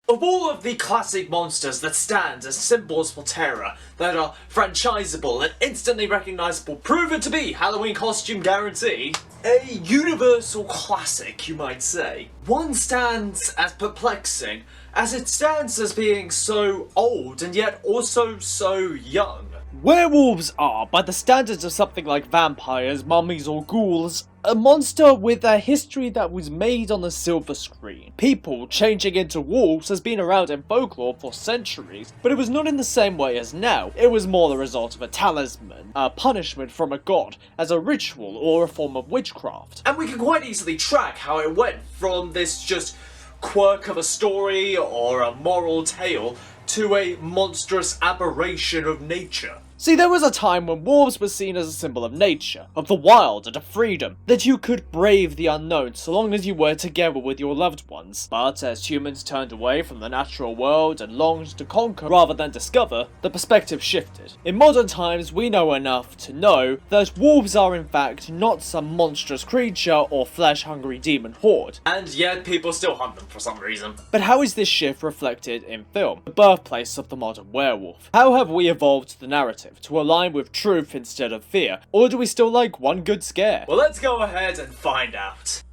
Of all of the classic monsters that stand as symbols for terror, that are franchisable and instantly recognizable, proven to be Halloween costume guarantee, a universal classic, you might say, one stands as perplexing as it stands as being so old and yet also so young. Werewolves are, by the standards of something like vampires, mummies or ghouls, a monster with a history that was made on the silver screen. People changing into wolves has been around in folklore for centuries, but it was not in the same way as now. It was more the result of a talisman, a punishment from a god, as a ritual or a form of witchcraft. And we can quite easily track how it went from this just quirk of a story or a moral tale to a monstrous aberration of nature. See, there was a time when wolves were seen as a symbol of nature, of the wild and of freedom, that you could brave the unknown so long as you were together with your loved ones. But as humans turned away from the natural world and longed to conquer rather than discover, the perspective shifted. In modern times, we know enough to know that wolves are in fact not some monstrous creature or flesh-hungry demon horde. And yet people still hunt them for some reason. But how is this shift reflected in film, the birthplace of the modern werewolf? How have we evolved the narrative to align with truth instead of fear, or do we still like one good scare? Well, let's go ahead and find out.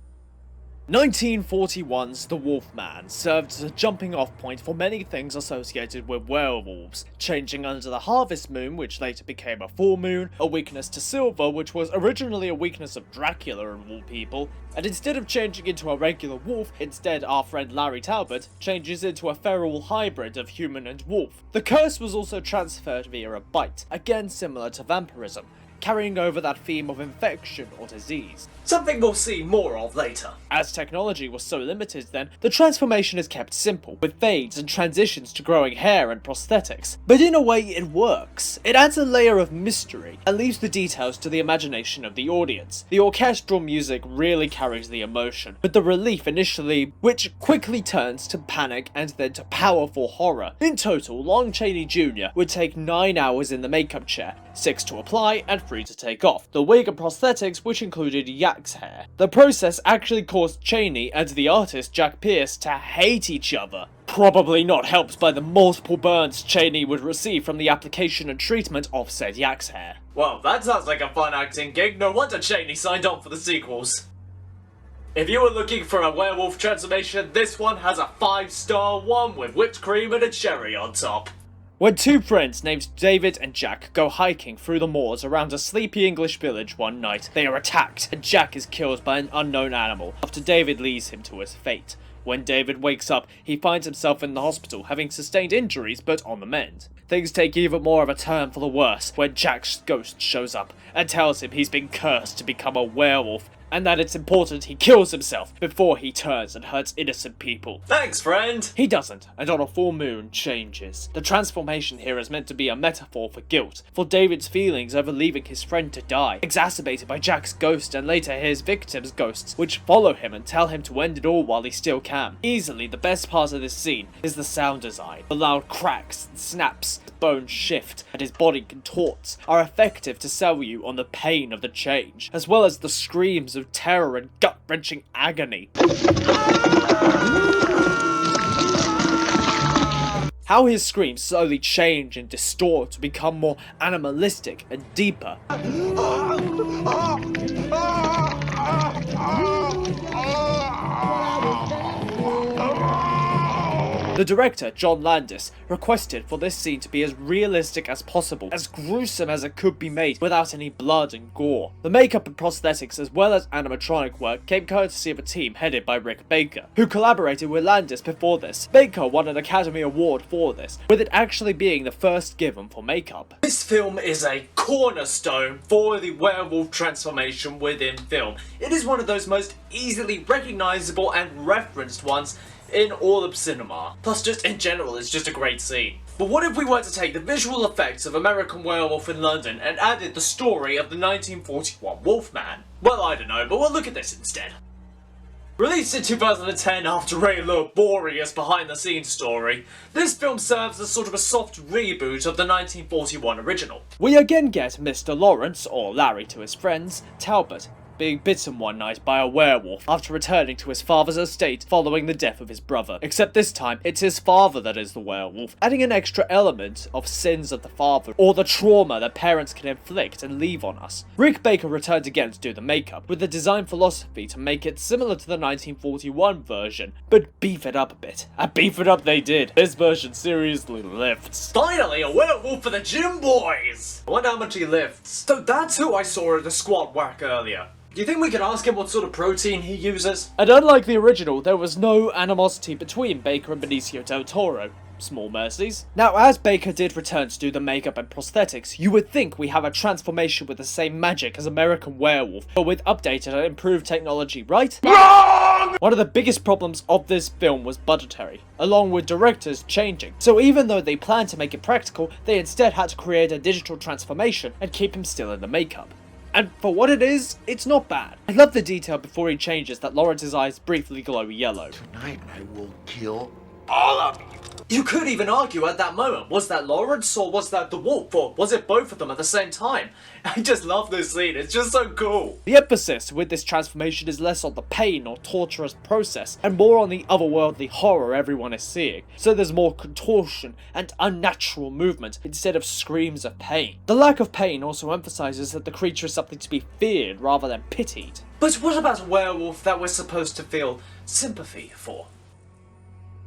1941's The Wolfman served as a jumping off point for many things associated with werewolves, changing under the harvest moon, which later became a full moon, a weakness to silver, which was originally a weakness of Dracula of all people, and instead of changing into a regular wolf, instead our friend Larry Talbot changes into a feral hybrid of human and wolf. The curse was also transferred via a bite, again similar to vampirism, carrying over that theme of infection or disease. Something we'll see more of later. As technology was so limited then, the transformation is kept simple, with fades and transitions to growing hair and prosthetics. But in a way it works. It adds a layer of mystery, and leaves the details to the imagination of the audience. The orchestral music really carries the emotion, with the relief initially, which quickly turns to panic and then to powerful horror. In total, Lon Chaney Jr. would take 9 hours in the makeup chair, 6 to apply and 3 to take off. The wig and prosthetics, which included yak's hair. The process actually caused Chaney and the artist Jack Pierce to hate each other. Probably not helped by the multiple burns Chaney would receive from the application and treatment of said yak's hair. Well, that sounds like a fun acting gig. No wonder Chaney signed on for the sequels. If you were looking for a werewolf transformation, this one has a 5-star one with whipped cream and a cherry on top. When two friends named David and Jack go hiking through the moors around a sleepy English village one night, they are attacked and Jack is killed by an unknown animal after David leaves him to his fate. When David wakes up, he finds himself in the hospital having sustained injuries but on the mend. Things take even more of a turn for the worse when Jack's ghost shows up and tells him he's been cursed to become a werewolf, and that it's important he kills himself before he turns and hurts innocent people. Thanks, friend! He doesn't, and on a full moon, changes. The transformation here is meant to be a metaphor for guilt, for David's feelings over leaving his friend to die, exacerbated by Jack's ghost and later his victims' ghosts, which follow him and tell him to end it all while he still can. Easily, the best part of this scene is the sound design. The loud cracks and snaps, the bones shift, and his body contorts are effective to sell you on the pain of the change, as well as the screams of terror and gut-wrenching agony. How his screams slowly change and distort to become more animalistic and deeper. The director, John Landis, requested for this scene to be as realistic as possible, as gruesome as it could be made without any blood and gore. The makeup and prosthetics as well as animatronic work came courtesy of a team headed by Rick Baker, who collaborated with Landis before this. Baker won an Academy Award for this, with it actually being the first given for makeup. This film is a cornerstone for the werewolf transformation within film. It is one of those most easily recognizable and referenced ones in all of cinema. Plus, just in general, it's just a great scene. But what if we were to take the visual effects of American Werewolf in London and added the story of the 1941 Wolfman? Well, I don't know, but we'll look at this instead. Released in 2010 after a laborious behind-the-scenes story, this film serves as sort of a soft reboot of the 1941 original. We again get Mr. Lawrence, or Larry to his friends, Talbot, being bitten one night by a werewolf after returning to his father's estate following the death of his brother. Except this time, it's his father that is the werewolf, adding an extra element of sins of the father, or the trauma that parents can inflict and leave on us. Rick Baker returned again to do the makeup, with the design philosophy to make it similar to the 1941 version, but beef it up a bit. And beef it up they did. This version seriously lifts. Finally, a werewolf for the gym boys! I wonder how much he lifts. So that's who I saw at the squat whack earlier. Do you think we could ask him what sort of protein he uses? And unlike the original, there was no animosity between Baker and Benicio del Toro. Small mercies. Now, as Baker did return to do the makeup and prosthetics, you would think we have a transformation with the same magic as American Werewolf, but with updated and improved technology, right? Wrong! One of the biggest problems of this film was budgetary, along with directors changing. So even though they planned to make it practical, they instead had to create a digital transformation and keep him still in the makeup. And for what it is, it's not bad. I love the detail before he changes that Lawrence's eyes briefly glow yellow. Tonight I will kill all of you. You could even argue at that moment, was that Lawrence or was that the wolf, or was it both of them at the same time? I just love this scene, it's just so cool. The emphasis with this transformation is less on the pain or torturous process, and more on the otherworldly horror everyone is seeing, so there's more contortion and unnatural movement instead of screams of pain. The lack of pain also emphasizes that the creature is something to be feared rather than pitied. But what about a werewolf that we're supposed to feel sympathy for?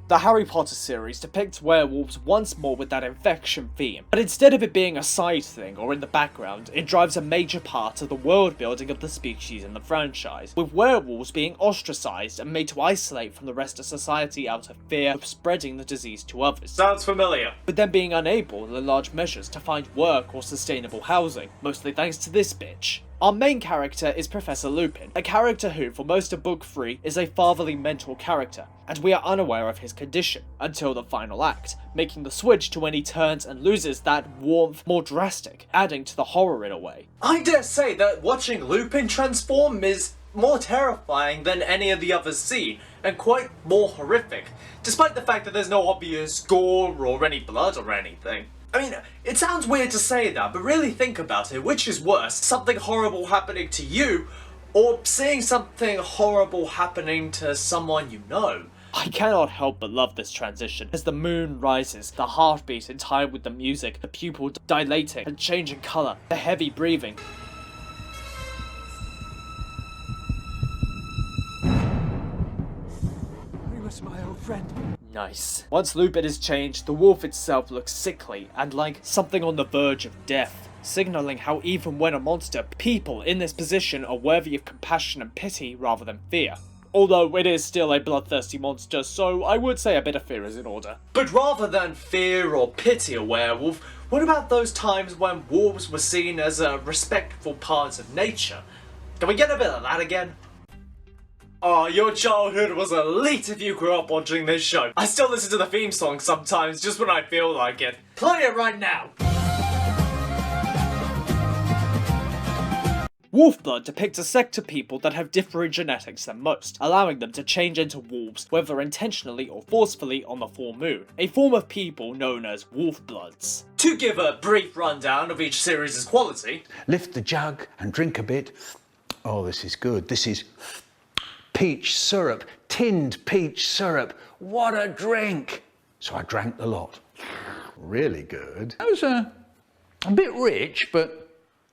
The Harry Potter series depicts werewolves once more with that infection theme, but instead of it being a side thing or in the background, it drives a major part of the world building of the species in the franchise, with werewolves being ostracized and made to isolate from the rest of society out of fear of spreading the disease to others. Sounds familiar. With them being unable, in large measures, to find work or sustainable housing, mostly thanks to this bitch. Our main character is Professor Lupin, a character who, for most of Book 3, is a fatherly mentor character, and we are unaware of his condition until the final act, making the switch to when he turns and loses that warmth more drastic, adding to the horror in a way. I dare say that watching Lupin transform is more terrifying than any of the others seen, and quite more horrific, despite the fact that there's no obvious gore or any blood or anything. I mean, it sounds weird to say that, but really think about it. Which is worse, something horrible happening to you, or seeing something horrible happening to someone you know? I cannot help but love this transition, as the moon rises, the heartbeat in time with the music, the pupil dilating and changing colour, the heavy breathing. He was my old friend. Nice. Once Lupin is changed, the wolf itself looks sickly and like something on the verge of death, signalling how even when a monster, people in this position are worthy of compassion and pity rather than fear. Although it is still a bloodthirsty monster, so I would say a bit of fear is in order. But rather than fear or pity a werewolf, what about those times when wolves were seen as a respectful part of nature? Can we get a bit of that again? Oh, your childhood was elite if you grew up watching this show. I still listen to the theme song sometimes, just when I feel like it. Play it right now! Wolfblood depicts a sect of people that have different genetics than most, allowing them to change into wolves, whether intentionally or forcefully on the full moon, a form of people known as Wolfbloods. To give a brief rundown of each series' quality, Lift the jug and drink a bit. Oh, this is good. This is peach syrup, tinned peach syrup. What a drink! So I drank the lot. Really good. That was a bit rich, but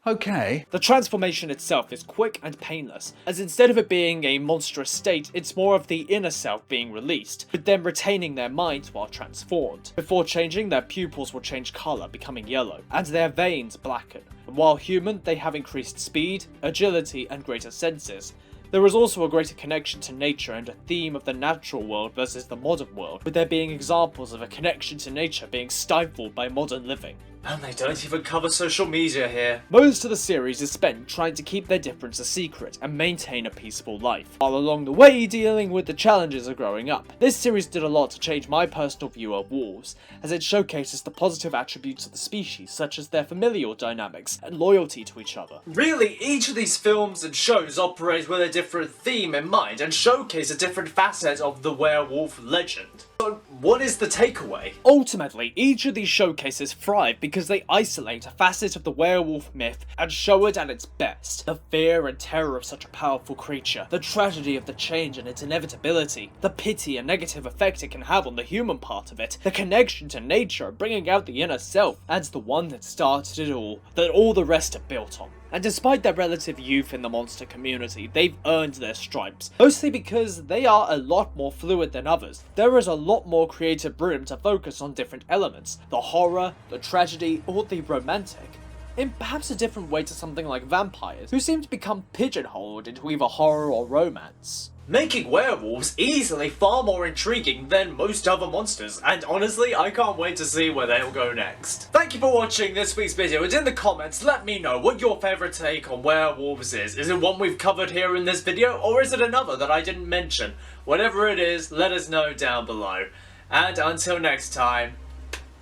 okay. The transformation itself is quick and painless, as instead of it being a monstrous state, it's more of the inner self being released, with them retaining their minds while transformed. Before changing, their pupils will change colour, becoming yellow, and their veins blacken. And while human, they have increased speed, agility, and greater senses. There is also a greater connection to nature and a theme of the natural world versus the modern world, with there being examples of a connection to nature being stifled by modern living. and they don't even cover social media here. Most of the series is spent trying to keep their difference a secret and maintain a peaceful life, while along the way dealing with the challenges of growing up. This series did a lot to change my personal view of wolves, as it showcases the positive attributes of the species, such as their familial dynamics and loyalty to each other. Really, each of these films and shows operate with a different theme in mind and showcase a different facet of the werewolf legend. So what is the takeaway? Ultimately, each of these showcases thrive because they isolate a facet of the werewolf myth and show it at its best. The fear and terror of such a powerful creature, the tragedy of the change and its inevitability, the pity and negative effect it can have on the human part of it, the connection to nature bringing out the inner self, and the one that started it all, that all the rest are built on. And despite their relative youth in the monster community, they've earned their stripes, mostly because they are a lot more fluid than others. There is a lot more creative room to focus on different elements, the horror, the tragedy, or the romantic, in perhaps a different way to something like vampires, who seem to become pigeonholed into either horror or romance. Making werewolves easily far more intriguing than most other monsters, and honestly, I can't wait to see where they'll go next. Thank you for watching this week's video, and in the comments, let me know what your favourite take on werewolves is. Is it one we've covered here in this video, or is it another that I didn't mention? Whatever it is, let us know down below. And until next time,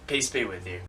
peace be with you.